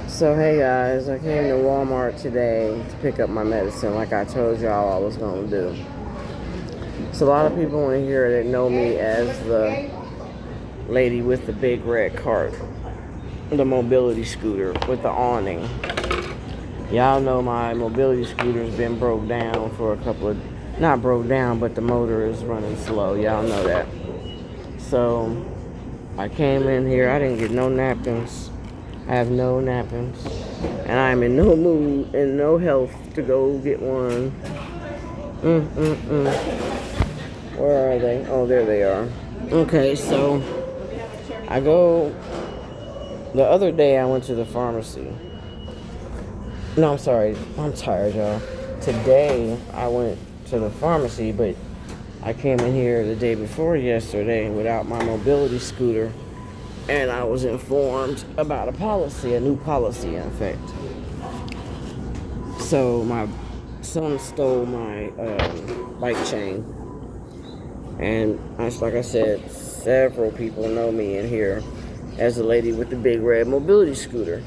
So hey guys, I came to Walmart today to pick up my medicine like I told y'all I was going to do. So a lot of people in here that know me as the lady with the big red cart, the mobility scooter with the awning. Y'all know my mobility scooter's been broke down for a couple of, not broke down, but the motor is running slow. Y'all know that. So I came in here, I didn't get no napkins. I have no napkins. And I'm in no mood and no health to go get one. Where are they? Oh, there they are. Okay, so the other day I went to the pharmacy. No, I'm sorry. I'm tired, y'all. Today I went to the pharmacy, but I came in here the day before yesterday without my mobility scooter. And I was informed about a new policy in effect. So my son stole my bike chain. And like I said, several people know me in here as the lady with the big red mobility scooter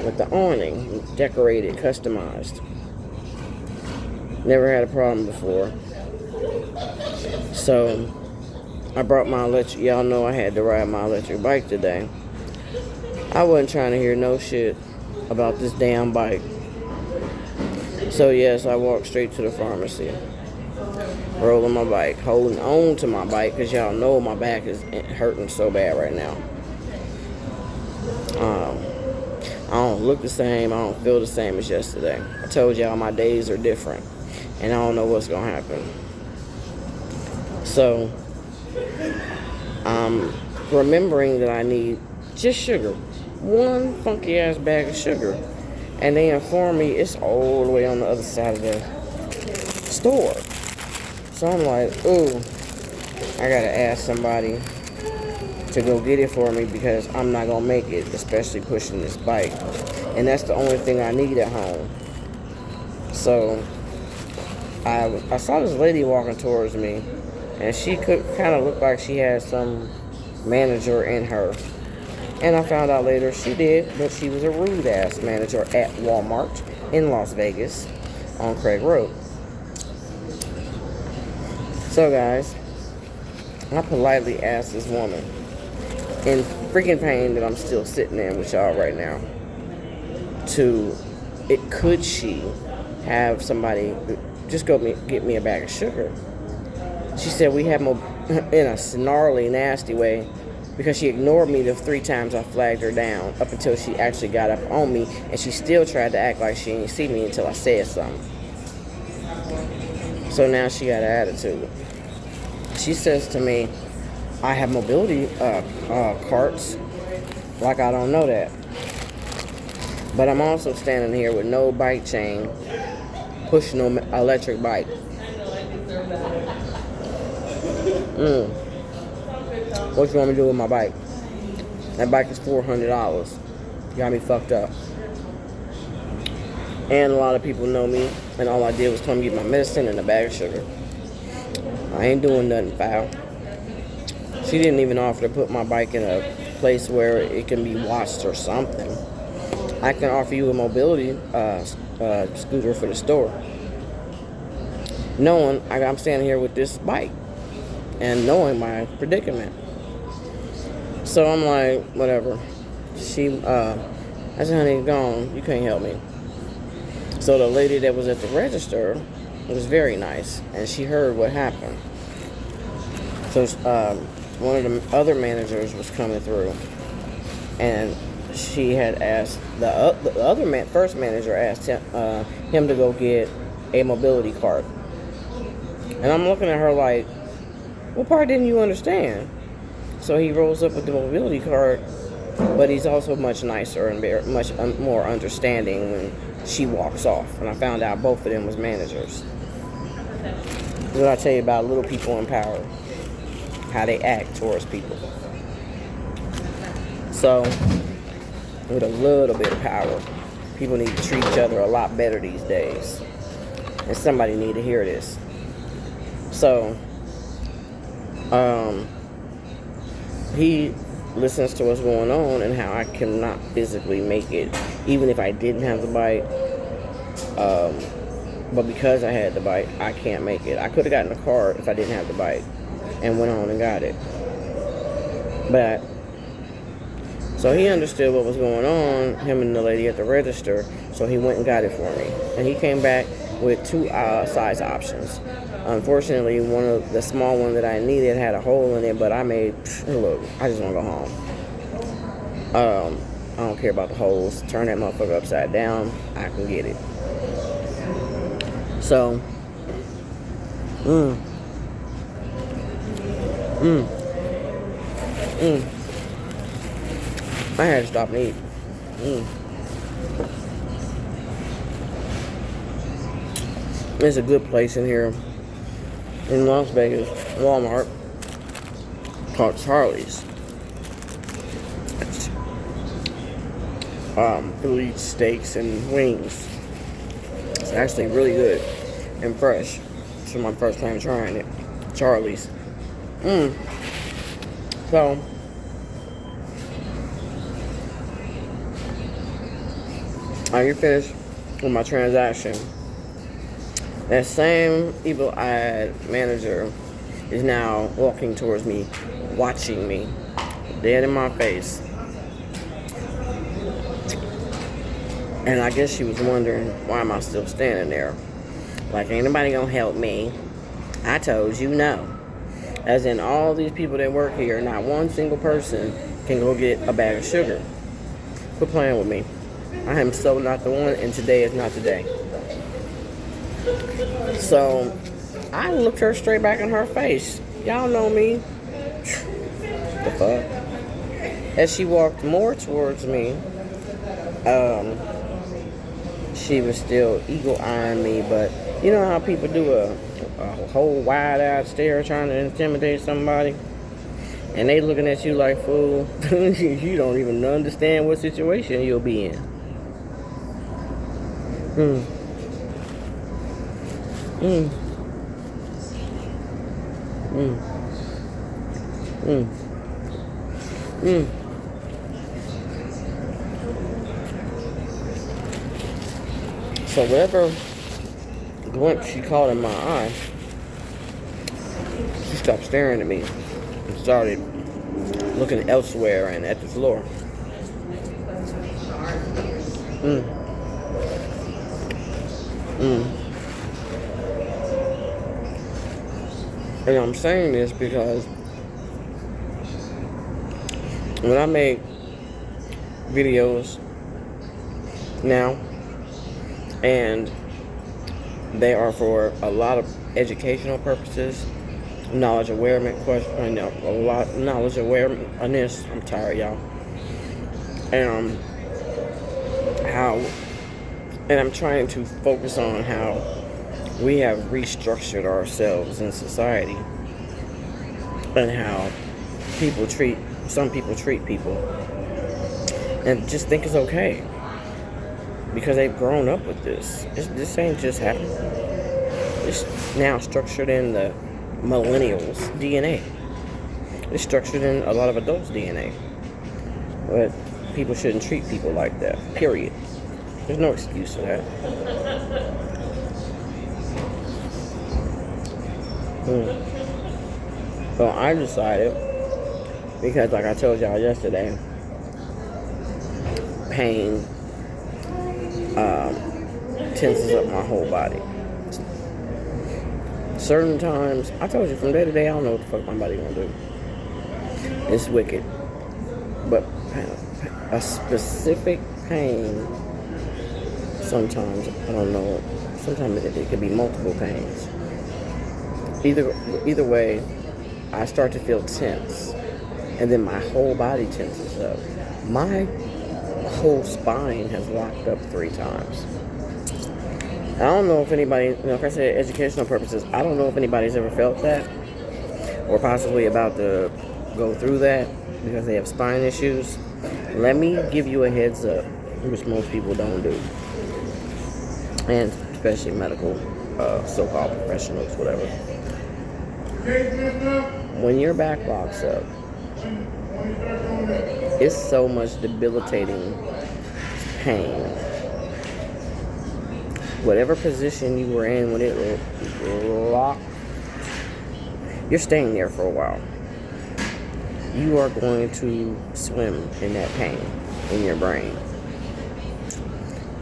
with the awning, decorated, customized. Never had a problem before. So I brought my electric, y'all know I had to ride my electric bike today. I wasn't trying to hear no shit about this damn bike. So yes, I walked straight to the pharmacy, rolling my bike, holding on to my bike, because y'all know my back is hurting so bad right now. I don't look the same, I don't feel the same as yesterday. I told y'all my days are different, and I don't know what's gonna happen. So I'm remembering that I need just sugar. One funky ass bag of sugar. And they inform me it's all the way on the other side of the store. So I'm like, ooh, I gotta ask somebody to go get it for me because I'm not gonna make it, especially pushing this bike. And that's the only thing I need at home. So I saw this lady walking towards me, and she could kind of look like she had some manager in her. And I found out later she did, but she was a rude ass manager at Walmart in Las Vegas on Craig Road. So guys, I politely asked this woman, in freaking pain that I'm still sitting in with y'all right now, could she have somebody just go get me a bag of sugar? She said we have in a snarly, nasty way, because she ignored me the 3 times I flagged her down up until she actually got up on me, and she still tried to act like she didn't see me until I said something. So now she got an attitude. She says to me, I have mobility carts. Like I don't know that. But I'm also standing here with no bike chain, pushing no electric bike. What you want me to do with my bike? That bike is $400. Got me fucked up. And a lot of people know me, and all I did was come get my medicine and a bag of sugar. I ain't doing nothing foul. She didn't even offer to put my bike in a place where it can be washed or something. I can offer you a mobility scooter for the store. Knowing I'm standing here with this bike and knowing my predicament. So I'm like, whatever. I said, honey, gone. You can't help me. So the lady that was at the register was very nice, and she heard what happened. So one of the other managers was coming through, and she had asked first manager asked him to go get a mobility cart. And I'm looking at her like, what part didn't you understand? So he rolls up with the mobility cart, but he's also much nicer and much more understanding when she walks off. And I found out both of them was managers. What I tell you about little people in power, how they act towards people. So, with a little bit of power, people need to treat each other a lot better these days. And somebody need to hear this. So, he listens to what's going on and how I cannot physically make it, even if I didn't have the bite. But because I had the bite, I can't make it. I could have gotten the card if I didn't have the bite and went on and got it. But, so he understood what was going on, him and the lady at the register, so he went and got it for me. And he came back with 2 size options. Unfortunately, one of the small one that I needed had a hole in it, but I made, look, I just want to go home. I don't care about the holes. Turn that motherfucker upside down, I can get it. So, I had to stop and eat. There's a good place in here in Las Vegas, Walmart, called Charlie's. Philly steaks and wings. It's actually really good and fresh. This is my first time trying it. Charlie's. So, I get finished with my transaction. That same evil-eyed manager is now walking towards me, watching me, dead in my face. And I guess she was wondering, why am I still standing there? Like, ain't nobody gonna help me. I told you no. As in, all these people that work here, not one single person can go get a bag of sugar. Quit playing with me. I am so not the one, and today is not the day. So, I looked her straight back in her face. Y'all know me. The fuck? As she walked more towards me, she was still eagle-eyeing me, but you know how people do a whole wide-eyed stare trying to intimidate somebody? And they looking at you like, fool, you don't even understand what situation you'll be in. So whatever glimpse she caught in my eye, she stopped staring at me and started looking elsewhere and at the floor. And I'm saying this because when I make videos now, and they are for a lot of educational purposes, knowledge awareness, knowledge awareness. I'm tired, y'all. And I'm trying to focus on how we have restructured ourselves in society, and how some people treat people, and just think it's okay because they've grown up with this. This ain't just happening. It's now structured in the millennials' DNA. It's structured in a lot of adults' DNA. But people shouldn't treat people like that, period. There's no excuse for that. So I decided, because like I told y'all yesterday, pain tenses up my whole body. Certain times, I told you from day to day, I don't know what the fuck my body gonna do. It's wicked. But a specific pain, sometimes, I don't know, sometimes it could be multiple pains. Either way, I start to feel tense, and then my whole body tenses up. My whole spine has locked up 3 times. I don't know if anybody, like I said, educational purposes, I don't know if anybody's ever felt that, or possibly about to go through that because they have spine issues. Let me give you a heads up, which most people don't do, and especially medical, so-called professionals, whatever. When your back locks up, It's so much debilitating pain. Whatever position you were in when it locked, you're staying there for a while. You are going to swim in that pain in your brain.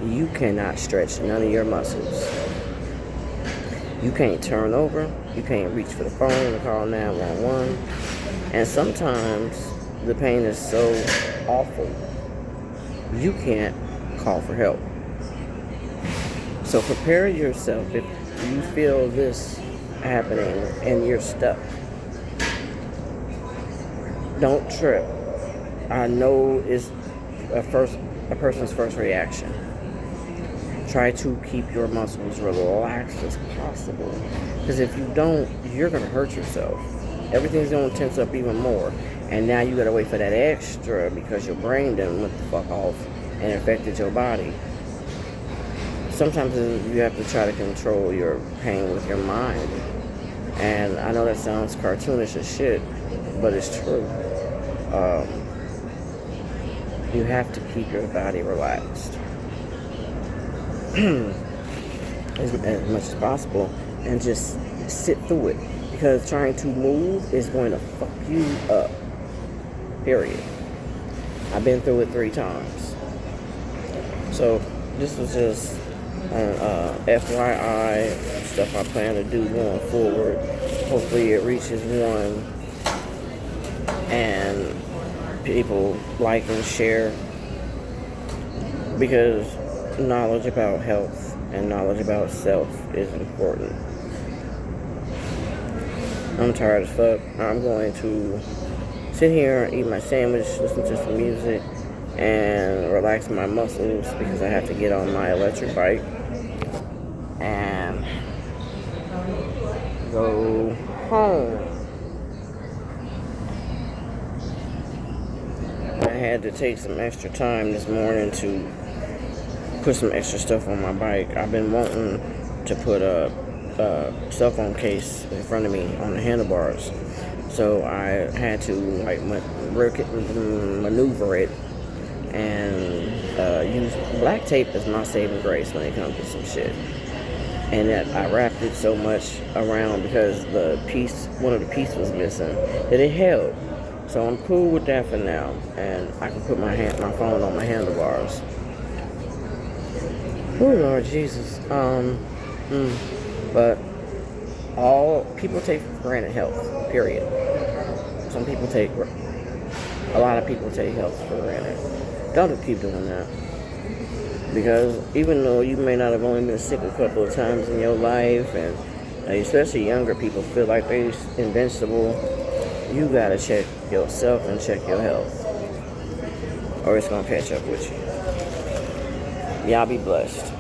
You cannot stretch none of your muscles. You can't turn over. You can't reach for the phone and call 911. And sometimes the pain is so awful, you can't call for help. So prepare yourself if you feel this happening and you're stuck. Don't trip. I know it's a person's first reaction. Try to keep your muscles relaxed as possible. Because if you don't, you're going to hurt yourself. Everything's going to tense up even more. And now you got to wait for that extra because your brain done went the fuck off and affected your body. Sometimes you have to try to control your pain with your mind. And I know that sounds cartoonish as shit, but it's true. You have to keep your body relaxed as much as possible and just sit through it, because trying to move is going to fuck you up, period. I've been through it 3 times. So this was just FYI stuff I plan to do going forward. Hopefully it reaches 1 and people like and share, because knowledge about health and knowledge about self is important. I'm tired as fuck. I'm going to sit here and eat my sandwich, listen to some music, and relax my muscles because I have to get on my electric bike and go home. I had to take some extra time this morning to put some extra stuff on my bike. I've been wanting to put a cell phone case in front of me on the handlebars, so I had to like maneuver it and use black tape as my saving grace when it comes to some shit. And that I wrapped it so much around because one of the pieces was missing, that it held. So I'm cool with that for now, and I can put my phone on my handlebars. Oh Lord Jesus. But all people take for granted health, period. A lot of people take health for granted. Don't keep doing that. Because even though you may not have only been sick a couple of times in your life, and especially younger people feel like they're invincible, you gotta check yourself and check your health, or it's gonna catch up with you. Y'all be blessed.